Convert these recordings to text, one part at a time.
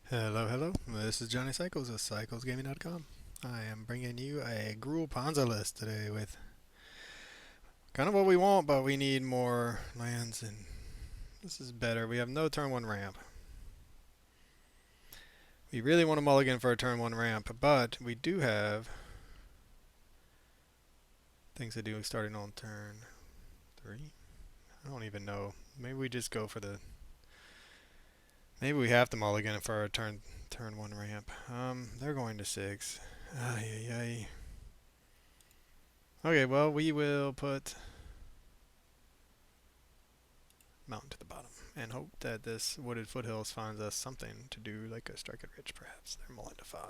Hello, hello. This is Johnny Cycles of CyclesGaming.com. I am bringing you a Gruul Ponza list today with kind of what we want, but we need more lands, and this is better. We have no turn 1 ramp. We really want to mulligan for a turn 1 ramp, but we do have things to do starting on turn 3. I don't even know. Maybe we just go for the... Maybe we have to mulligan for a turn 1 ramp. They're going to 6. Ay, ay, ay. Okay, well, we will put mountain to the bottom and hope that this wooded foothills finds us something to do, like a strike it rich, perhaps. They're mulling to 5.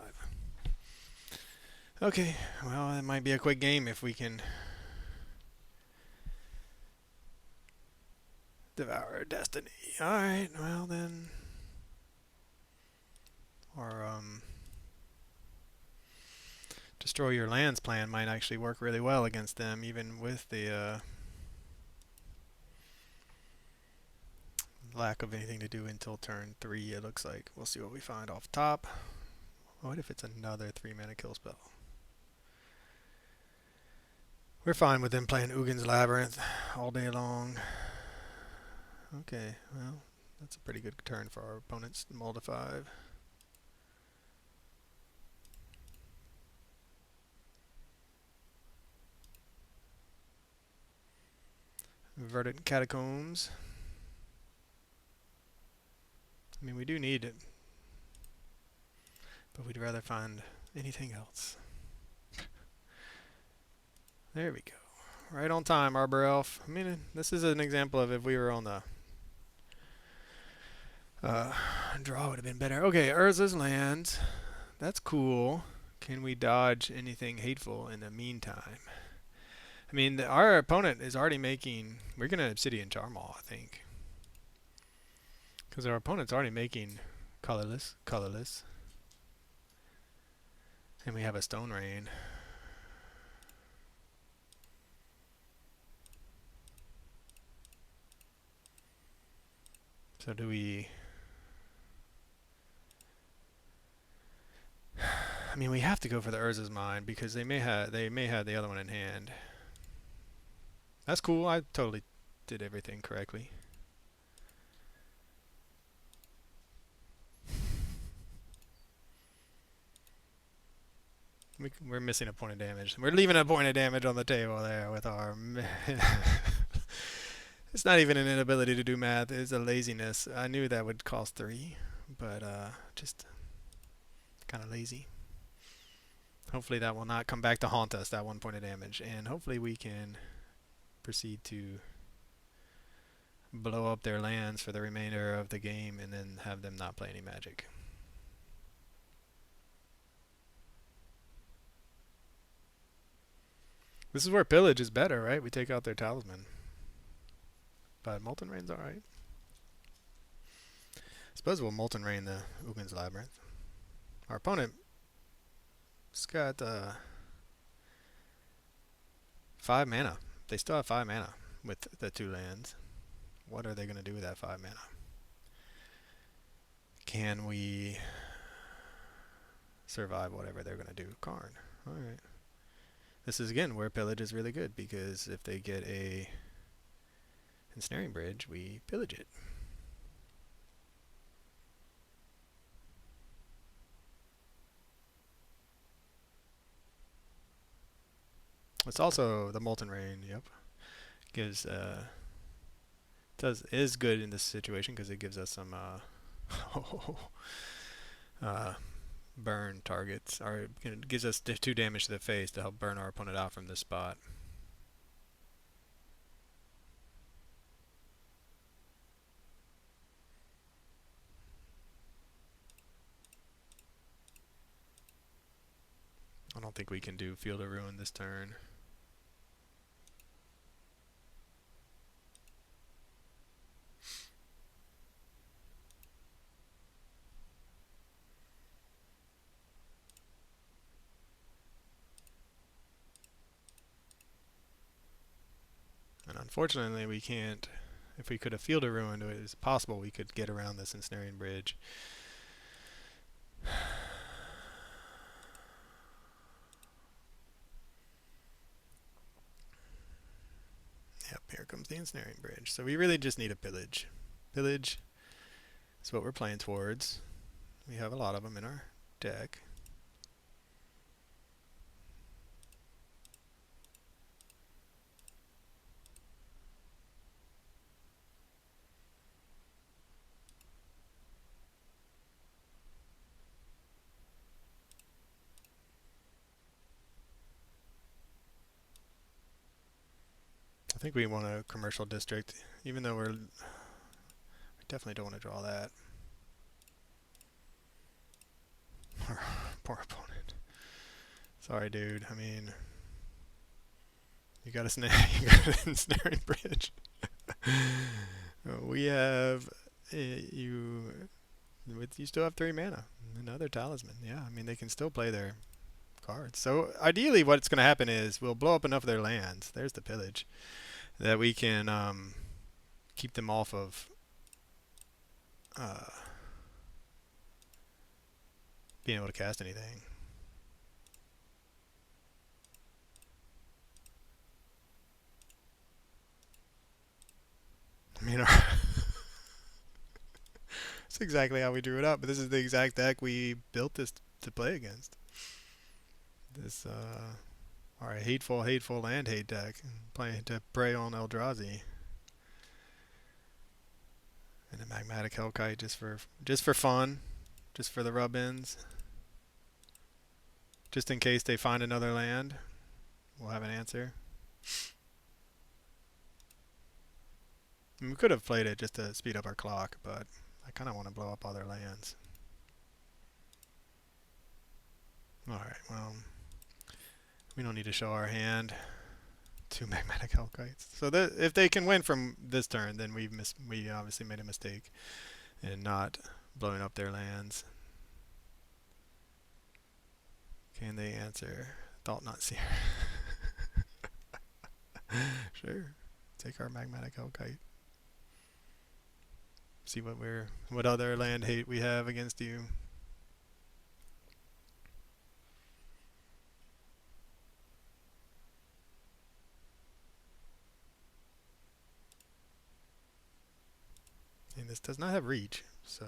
Okay, well, it might be a quick game if we can devour destiny. Alright, well then. Or, destroy your lands plan might actually work really well against them, even with the, lack of anything to do until turn 3, it looks like. We'll see what we find off top. What if it's another 3-mana kill spell? We're fine with them playing Ugin's Labyrinth all day long. Okay, well, that's a pretty good turn for our opponents. Mull to 5. Verdant Catacombs. I mean, we do need it, but we'd rather find anything else. There we go. Right on time, Arbor Elf. I mean, this is an example of if we were on the draw would have been better. Okay, Urza's lands. That's cool. Can we dodge anything hateful in the meantime? I mean, our opponent is already making... We're going to Obsidian Charmaw, I think. Because our opponent's already making colorless. And we have a Stone Rain. So do we... I mean, we have to go for the Urza's Mine because they may have the other one in hand. That's cool. I totally did everything correctly. We're missing a point of damage. We're leaving a point of damage on the table there with our... It's not even an inability to do math. It's a laziness. I knew that would cost 3, but just kind of lazy. Hopefully that will not come back to haunt us, that 1 point of damage. And hopefully we can proceed to blow up their lands for the remainder of the game and then have them not play any magic. This is where pillage is better, right? We take out their talisman. But Molten Rain's alright. I suppose we'll Molten Rain the Ugin's Labyrinth. Our opponent's got 5 mana. They still have 5 mana with the 2 lands. What are they going to do with that 5 mana? Can we survive whatever they're going to do? Karn. Alright. This is again where pillage is really good because if they get a ensnaring bridge, we pillage it. It's also the Molten Rain, yep. Gives is good in this situation because it gives us some burn targets, or it gives us 2 damage to the face to help burn our opponent out from this spot. I don't think we can do Field of Ruin this turn. And unfortunately we can't. If we could have Field of Ruin, it is possible we could get around this ensnaring bridge. Yep, here comes the ensnaring bridge. So we really just need a pillage. Pillage is what we're playing towards. We have a lot of them in our deck. I think we want a commercial district, even though we definitely don't want to draw that. Poor opponent. Sorry, dude. I mean, you got a you got an ensnaring bridge. We have you. You still have 3 mana. Another talisman. Yeah, I mean they can still play their cards. So ideally, what's going to happen is we'll blow up enough of their lands. There's the pillage that we can keep them off of being able to cast anything. I mean, that's exactly how we drew it up. But this is the exact deck we built this to play against. This our hateful land hate deck, playing to prey on Eldrazi. And a Magmatic Hellkite just for fun, just for the rub-ins, just in case they find another land. We'll have an answer. And we could have played it just to speed up our clock, but I kind of want to blow up all their lands. Alright, well, we don't need to show our hand. 2 Magmatic Hellkites. So if they can win from this turn, then we obviously made a mistake in not blowing up their lands. Can they answer? Thought not seer. Sure. Take our Magmatic Hellkite. See what other land hate we have against you. And this does not have reach, so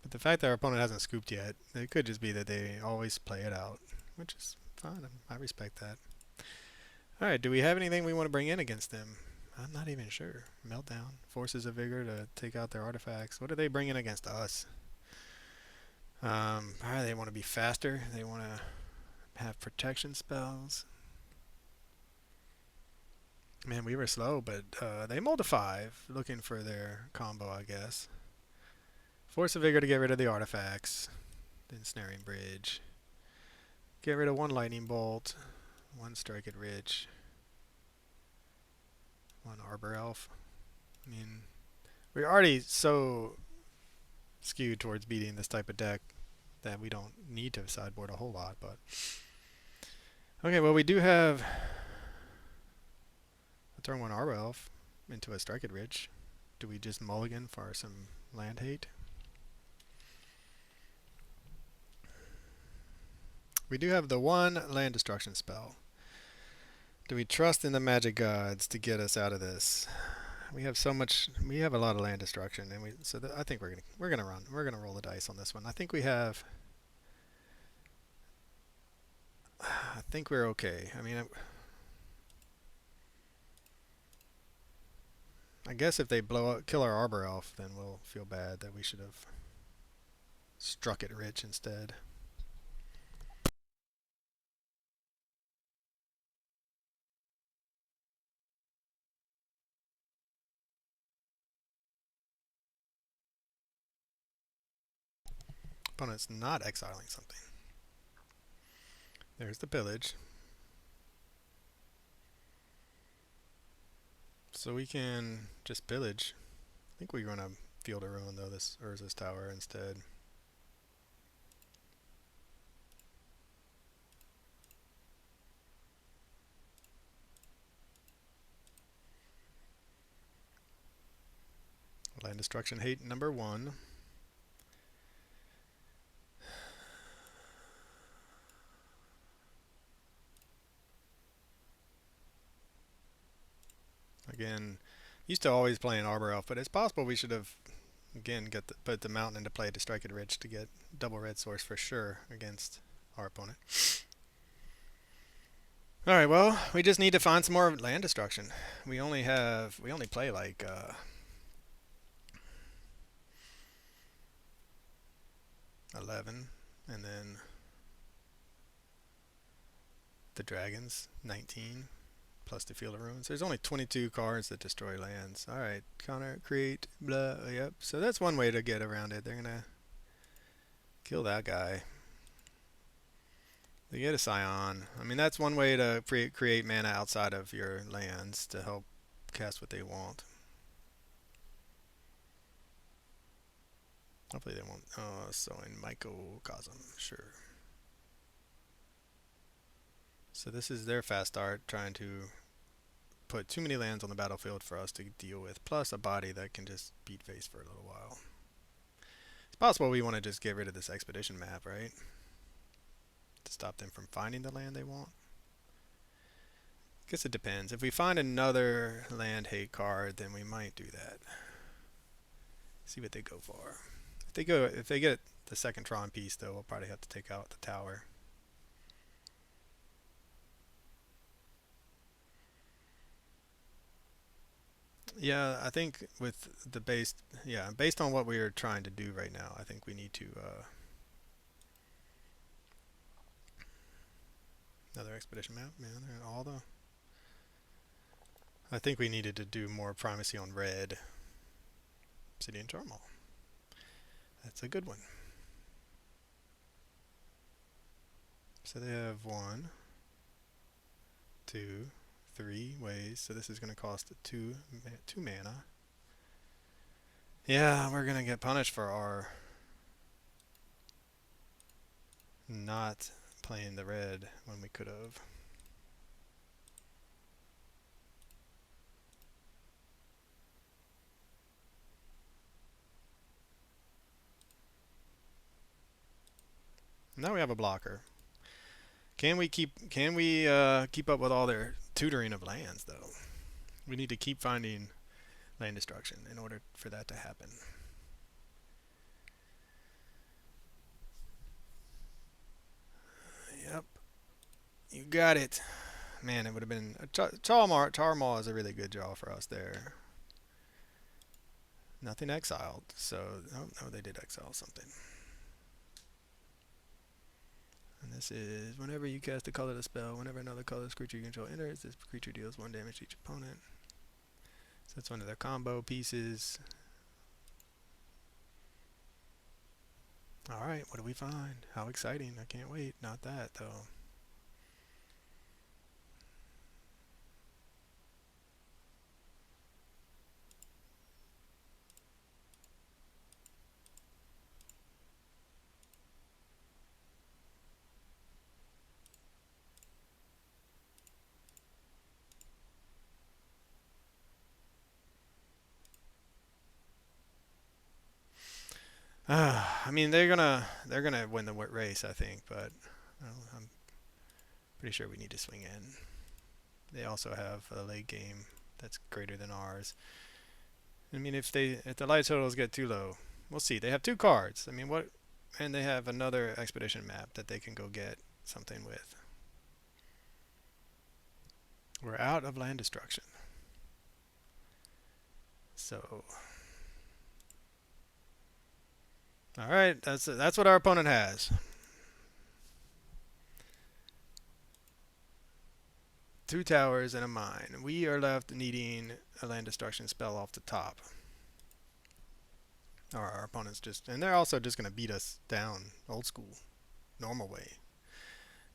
but the fact that our opponent hasn't scooped yet, it could just be that they always play it out, which is fine. I respect that. Alright, do we have anything we want to bring in against them? I'm not even sure. Meltdown. Forces of Vigor to take out their artifacts. What are they bringing against us? They want to be faster. They want to have protection spells. Man, we were slow, but they mulled a 5, looking for their combo, I guess. Force of Vigor to get rid of the artifacts. The Ensnaring Bridge. Get rid of 1 Lightning Bolt. 1 Strike it Rich. 1 Arbor Elf. I mean, we're already so skewed towards beating this type of deck that we don't need to sideboard a whole lot, but okay, well we do have a turn 1 Arbor Elf into a Strike it Rich. Do we just mulligan for some land hate? We do have the 1 land destruction spell. Do we trust in the magic gods to get us out of this? We have so much. We have a lot of land destruction, and I think we're gonna roll the dice on this one. I think we have. I think we're okay. I mean, I guess if they kill our Arbor Elf, then we'll feel bad that we should have struck it rich instead. Opponent's not exiling something. There's the pillage. So we can just pillage. I think we're gonna Field of Ruin though, this Urza's Tower instead. Land destruction hate number 1. Again, used to always play an Arbor Elf, but it's possible we should have, again, put the mountain into play to strike it rich to get double red source for sure against our opponent. Alright, well, we just need to find some more land destruction. We only play like 11, and then the dragons 19 plus the Field of Ruins. There's only 22 cards that destroy lands. Alright, counter, create, blah, yep. So that's one way to get around it. They're gonna kill that guy. They get a Scion. I mean, that's one way to create mana outside of your lands to help cast what they want. Hopefully they won't. So in Microcosm, sure. So this is their fast start, trying to put too many lands on the battlefield for us to deal with, plus a body that can just beat face for a little while. It's possible we want to just get rid of this expedition map, right? To stop them from finding the land they want. I guess it depends. If we find another land hate card, then we might do that. See what they go for. If they get the second Tron piece, though, we'll probably have to take out the tower. Yeah, I think with the based on what we are trying to do right now, I think we need to another expedition map. Man, all the. I think we needed to do more primacy on red. Obsidian Charmaw. That's a good one. So they have 1, 2, 3 ways. So this is going to cost 2 mana. Yeah, we're going to get punished for our not playing the red when we could have. Now we have a blocker. Can we keep up with all their tutoring of lands though? We need to keep finding land destruction in order for that to happen. Yep. You got it. Man, it would have been Charmaw is a really good draw for us there. Nothing exiled, so no, they did exile something. And this is whenever you cast a colorless spell, whenever another colorless creature you control enters, this creature deals 1 damage to each opponent. So that's one of their combo pieces. Alright, what do we find? How exciting. I can't wait. Not that, though. I mean, they're gonna win the race, I think, but I'm pretty sure we need to swing in. They also have a late game that's greater than ours. I mean, if the light totals get too low, we'll see. They have 2 cards. I mean, and they have another expedition map that they can go get something with. We're out of land destruction. So. Alright, that's what our opponent has. 2 towers and a mine. We are left needing a land destruction spell off the top. Our opponent's and they're also just going to beat us down old school, normal way.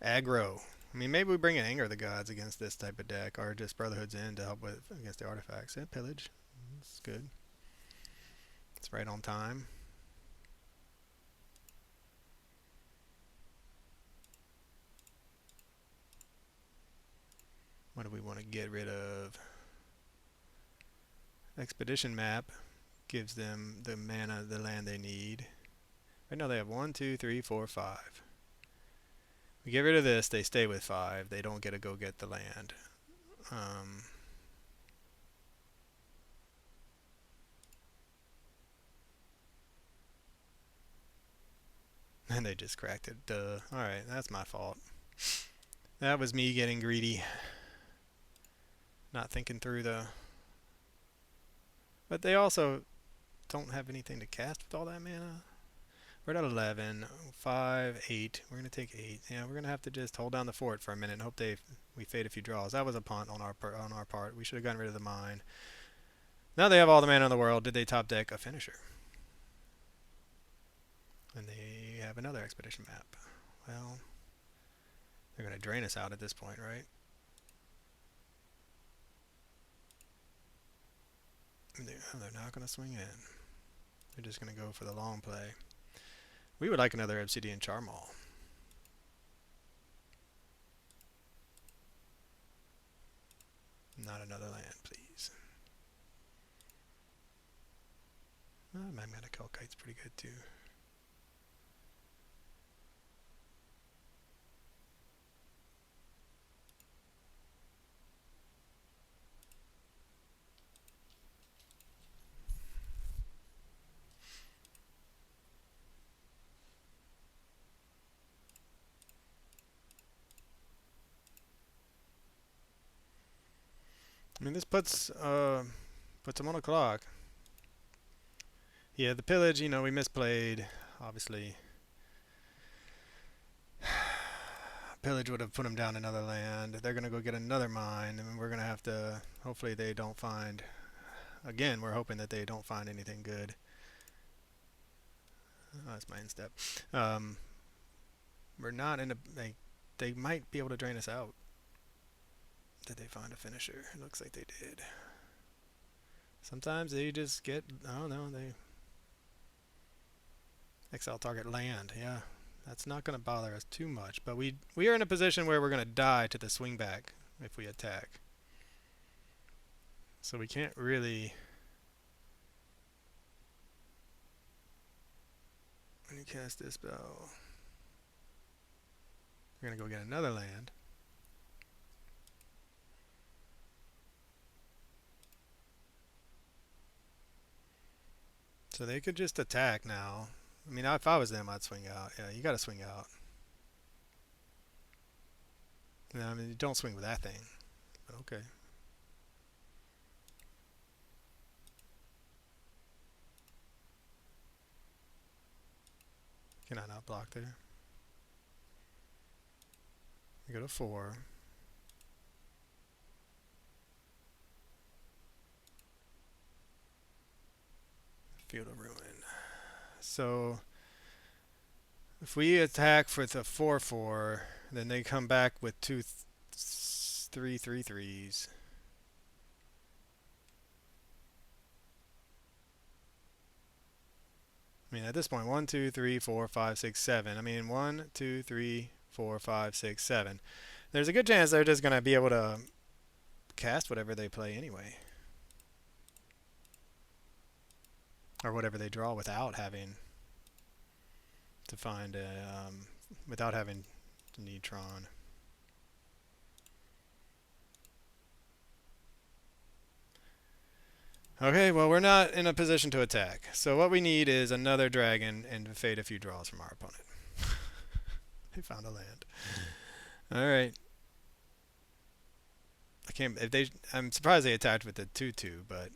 Aggro. I mean, maybe we bring in Anger of the Gods against this type of deck, or just Brotherhood's End to help against the artifacts. Yeah, Pillage. That's good. It's right on time. What do we want to get rid of? Expedition map. gives them the mana, the land they need. Right now they have 1, 2, 3, 4, 5. We get rid of this, they stay with 5. They don't get to go get the land. And they just cracked it. Duh. Alright, that's my fault. That was me getting greedy. Not thinking through the... But they also don't have anything to cast with all that mana. We're at 11, 5, 8. We're going to take 8. Yeah, we're going to have to just hold down the fort for a minute and hope we fade a few draws. That was a punt on our part. We should have gotten rid of the mine. Now they have all the mana in the world. Did they top deck a finisher? And they have another expedition map. Well, they're going to drain us out at this point, right? They're not going to swing in. They're just going to go for the long play. We would like another Obsidian Charmaw. Not another land, please. Magmatic Hellkite's pretty good too. I mean, this puts them on a clock. Yeah, the pillage, you know, we misplayed, obviously. Pillage would have put them down another land. They're going to go get another mine, and we're going to have to, hopefully they don't find, again, we're hoping that they don't find anything good. Oh, that's my instep. We're not in a, they might be able to drain us out. Did they find a finisher? It looks like they did. Sometimes they just get, oh no, they exile target land. Yeah, that's not going to bother us too much. But we are in a position where we're going to die to the swing back if we attack. So we can't really... When you cast this spell, we're going to go get another land. So they could just attack now. I mean, if I was them, I'd swing out. Yeah, you gotta swing out. No, I mean, you don't swing with that thing. But okay. Can I not block there? We go to 4. Field of Ruin. So if we attack for the 4/4, then they come back with 2 3/3/3s. I mean, at this point, 1, 2, 3, 4, 5, 6, 7. I mean, 1, 2, 3, 4, 5, 6, 7. There's a good chance they're just going to be able to cast whatever they play anyway. Or whatever they draw without having to find a, without having to need Tron. Okay, well, we're not in a position to attack. So what we need is another dragon and to fade a few draws from our opponent. They found a land. Alright. I'm surprised they attacked with the 2/2, but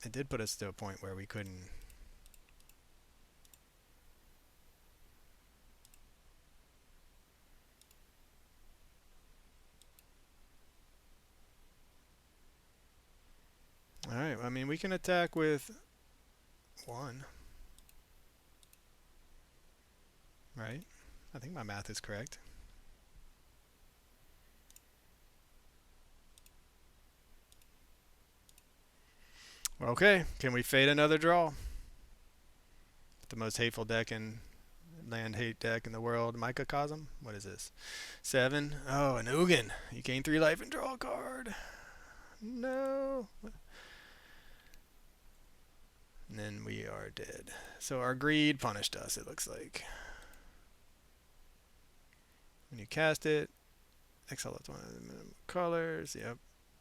it did put us to a point where we couldn't. Alright, I mean, we can attack with 1. Right? I think my math is correct. Okay, can we fade another draw? The most hateful deck in land hate deck in the world, Microcosm. What is this? 7. Oh, an Ugin. You gain 3 life and draw a card. No. And then we are dead. So our greed punished us, it looks like. When you cast it, exile one of the minimum colors. Yep.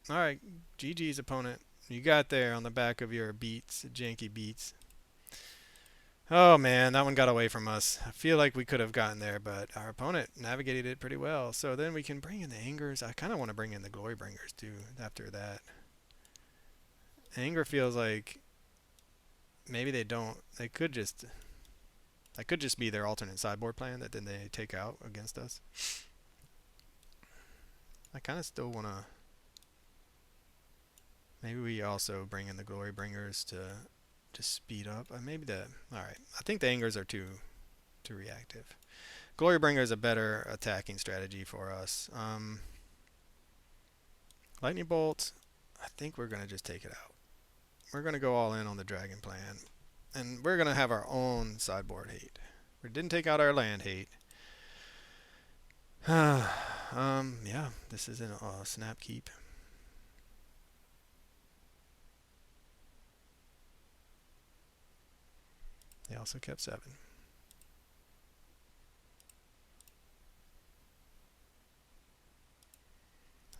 Alright, GG's opponent. You got there on the back of your beats, janky beats. Oh man, that one got away from us. I feel like we could have gotten there, but our opponent navigated it pretty well. So then we can bring in the Angers. I kind of want to bring in the Glory Bringers too after that. Anger feels like maybe they don't. They could just. That could just be their alternate sideboard plan that then they take out against us. I kind of still want to. Maybe we also bring in the Glory Bringers to just speed up. Maybe the. Alright. I think the Angers are too reactive. Glory Bringer is a better attacking strategy for us. Lightning Bolt. I think we're going to just take it out. We're going to go all in on the Dragon plan. And we're going to have our own sideboard hate. We didn't take out our land hate. Yeah, this is a snap keep. They also kept 7.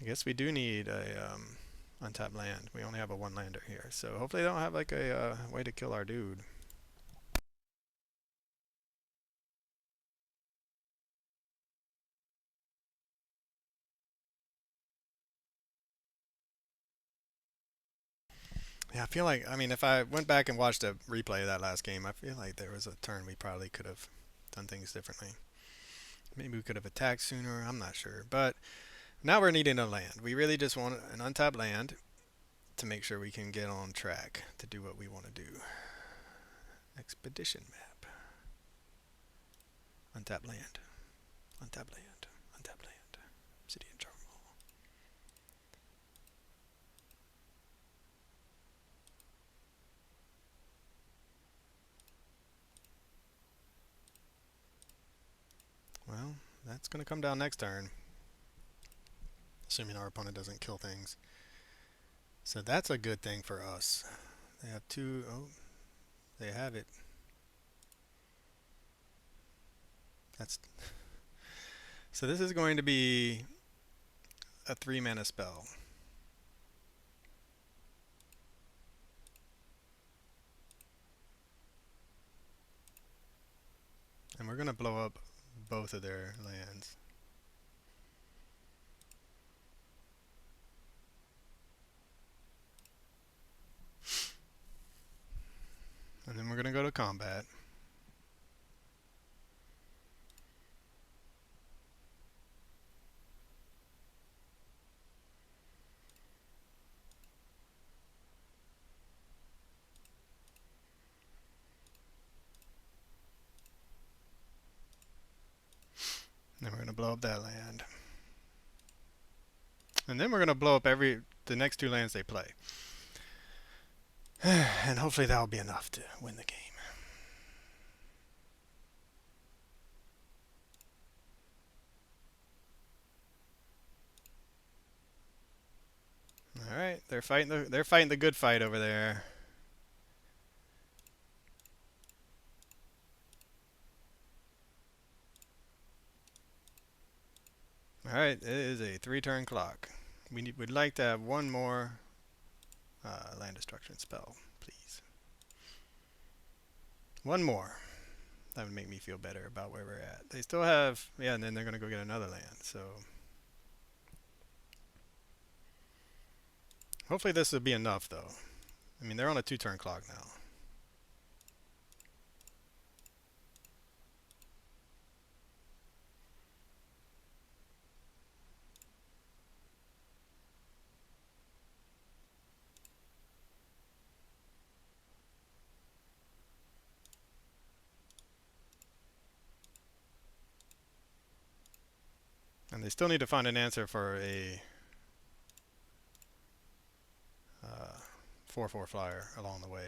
I guess we do need a untapped land. We only have a 1-lander here, so hopefully they don't have like a way to kill our dude. Yeah, I feel like, I mean, if I went back and watched a replay of that last game, I feel like there was a turn we probably could have done things differently. Maybe we could have attacked sooner, I'm not sure. But now we're needing a land. We really just want an untapped land to make sure we can get on track to do what we want to do. Expedition map. Untapped land. Untapped land. Untapped land. Obsidian Charmaw. Well, that's going to come down next turn. Assuming our opponent doesn't kill things. So that's a good thing for us. They have 2. Oh, they have it. That's. So this is going to be a 3-mana spell. And we're going to blow up both of their lands. And then we're going to go to combat. And then we're going to blow up that land. And then we're going to blow up the next 2 lands they play. And hopefully that'll be enough to win the game. All right, they're fighting the good fight over there. All right, it is a 3-turn clock. We'd like to have one more land destruction spell, please. One more. That would make me feel better about where we're at. They still have, yeah, and then they're going to go get another land, so. Hopefully this will be enough, though. I mean, they're on a 2-turn clock now. And they still need to find an answer for a 4/4 flyer along the way.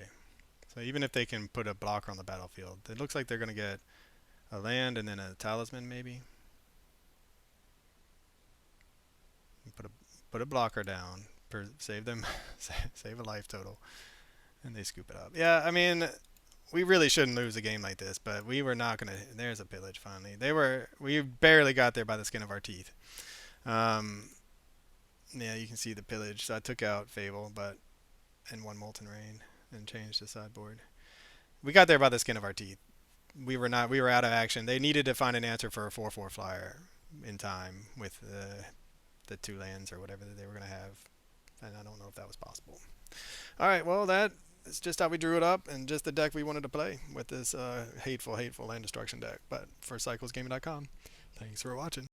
So even if they can put a blocker on the battlefield, it looks like they're going to get a land and then a talisman maybe. Put a blocker down, save them, save a life total, And they scoop it up. Yeah, I mean, we really shouldn't lose a game like this, but we were not gonna. There's a pillage finally. We barely got there by the skin of our teeth. Um, yeah, you can see the pillage. So I took out Fable, but and one Molten Rain and changed the sideboard. We got there by the skin of our teeth. We were not. We were out of action. They needed to find an answer for a 4/4 flyer in time with the two lands or whatever that they were gonna have, and I don't know if that was possible. All right, well that is just how we drew it up and just the deck we wanted to play with this hateful land destruction deck. But for cyclesgaming.com, thanks for watching.